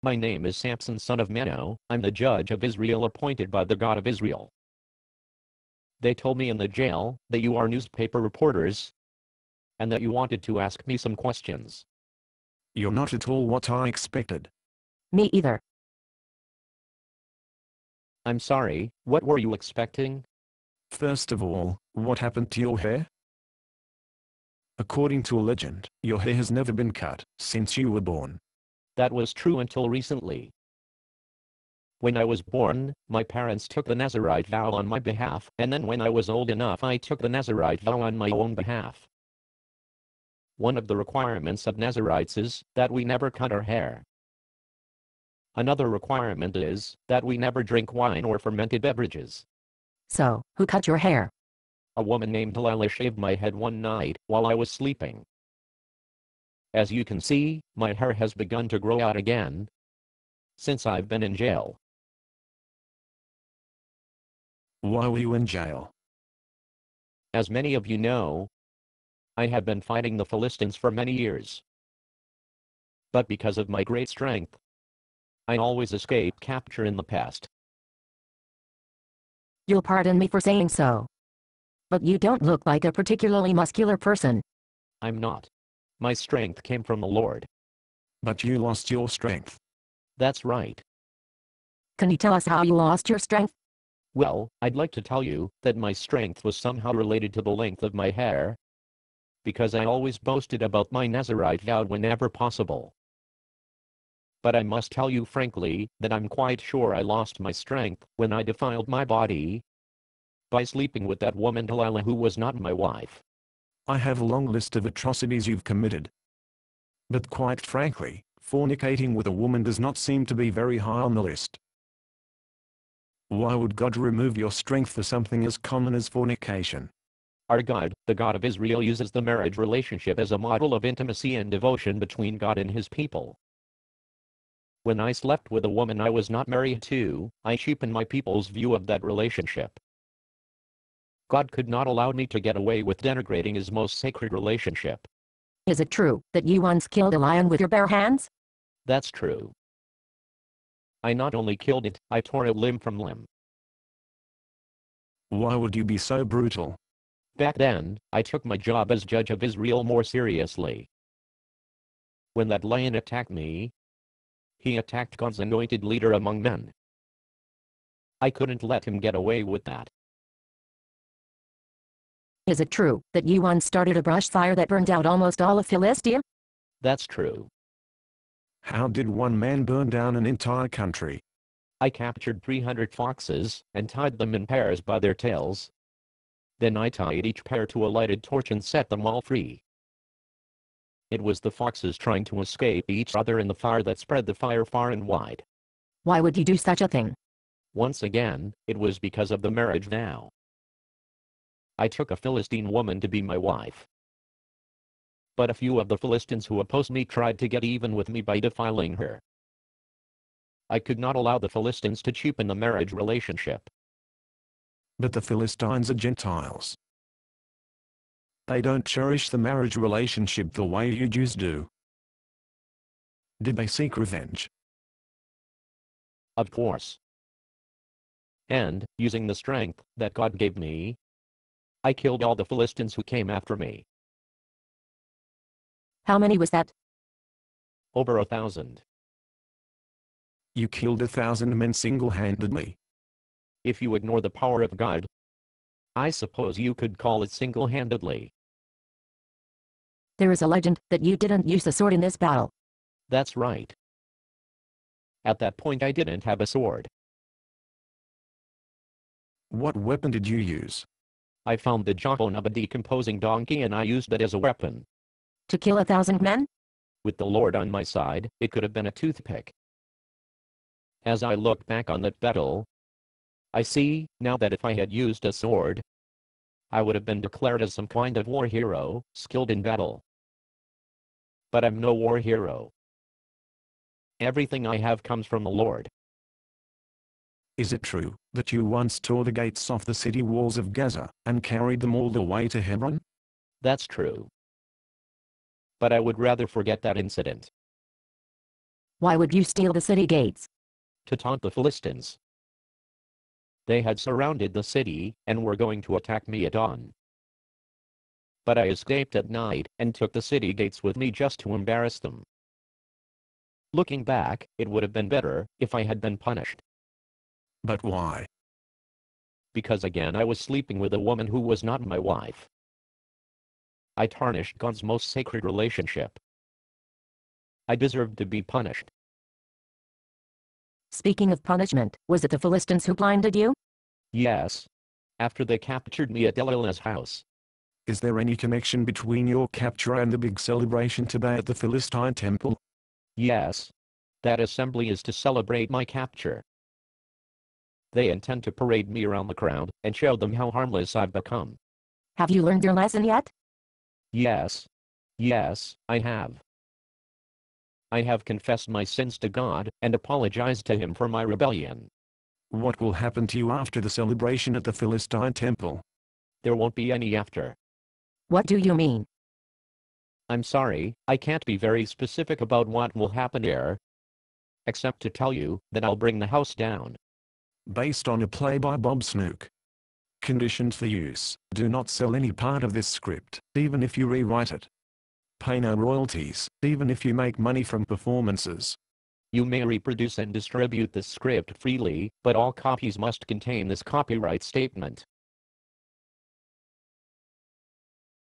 My name is Samson son of Manoah. I'm the judge of Israel appointed by the God of Israel. They told me in the jail that you are newspaper reporters and that you wanted to ask me some questions. You're not at all what I expected. Me either. I'm sorry, what were you expecting? First of all, what happened to your hair? According to a legend, your hair has never been cut since you were born. That was true until recently. When I was born, my parents took the Nazirite vow on my behalf, and then when I was old enough I took the Nazirite vow on my own behalf. One of the requirements of Nazirites is that we never cut our hair. Another requirement is that we never drink wine or fermented beverages. So, who cut your hair? A woman named Delilah shaved my head one night while I was sleeping. As you can see, my hair has begun to grow out again since I've been in jail. Why were you in jail? As many of you know, I have been fighting the Philistines for many years. But because of my great strength, I always escaped capture in the past. You'll pardon me for saying so, but you don't look like a particularly muscular person. I'm not. My strength came from the Lord. But you lost your strength. That's right. Can you tell us how you lost your strength? Well, I'd like to tell you that my strength was somehow related to the length of my hair, because I always boasted about my Nazirite vow whenever possible. But I must tell you frankly that I'm quite sure I lost my strength when I defiled my body by sleeping with that woman Delilah who was not my wife. I have a long list of atrocities you've committed. But quite frankly, fornicating with a woman does not seem to be very high on the list. Why would God remove your strength for something as common as fornication? Our God, the God of Israel, uses the marriage relationship as a model of intimacy and devotion between God and his people. When I slept with a woman I was not married to, I cheapened my people's view of that relationship. God could not allow me to get away with denigrating his most sacred relationship. Is it true that you once killed a lion with your bare hands? That's true. I not only killed it, I tore it limb from limb. Why would you be so brutal? Back then, I took my job as judge of Israel more seriously. When that lion attacked me, he attacked God's anointed leader among men. I couldn't let him get away with that. Is it true that you once started a brush fire that burned out almost all of Philistia? That's true. How did one man burn down an entire country? I captured 300 foxes and tied them in pairs by their tails. Then I tied each pair to a lighted torch and set them all free. It was the foxes trying to escape each other in the fire that spread the fire far and wide. Why would you do such a thing? Once again, it was because of the marriage vow. I took a Philistine woman to be my wife. But a few of the Philistines who opposed me tried to get even with me by defiling her. I could not allow the Philistines to cheapen the marriage relationship. But the Philistines are Gentiles. They don't cherish the marriage relationship the way you Jews do. Did they seek revenge? Of course. And, using the strength that God gave me, I killed all the Philistines who came after me. How many was that? Over 1,000. You killed 1,000 men single-handedly. If you ignore the power of God, I suppose you could call it single-handedly. There is a legend that you didn't use a sword in this battle. That's right. At that point I didn't have a sword. What weapon did you use? I found the jawbone of a decomposing donkey and I used it as a weapon. To kill 1,000 men? With the Lord on my side, it could have been a toothpick. As I look back on that battle, I see now that if I had used a sword, I would have been declared as some kind of war hero, skilled in battle. But I'm no war hero. Everything I have comes from the Lord. Is it true that you once tore the gates off the city walls of Gaza and carried them all the way to Hebron? That's true. But I would rather forget that incident. Why would you steal the city gates? To taunt the Philistines. They had surrounded the city, and were going to attack me at dawn. But I escaped at night, and took the city gates with me just to embarrass them. Looking back, it would have been better if I had been punished. But why? Because again I was sleeping with a woman who was not my wife. I tarnished God's most sacred relationship. I deserved to be punished. Speaking of punishment, was it the Philistines who blinded you? Yes. After they captured me at Delilah's house. Is there any connection between your capture and the big celebration today at the Philistine temple? Yes. That assembly is to celebrate my capture. They intend to parade me around the crowd, and show them how harmless I've become. Have you learned your lesson yet? Yes. Yes, I have. I have confessed my sins to God, and apologized to Him for my rebellion. What will happen to you after the celebration at the Philistine temple? There won't be any after. What do you mean? I'm sorry, I can't be very specific about what will happen here. Except to tell you that I'll bring the house down. Based on a play by Bob Snook. Conditions for use: do not sell any part of this script, even if you rewrite it. Pay no royalties, even if you make money from performances. You may reproduce and distribute this script freely, but all copies must contain this copyright statement.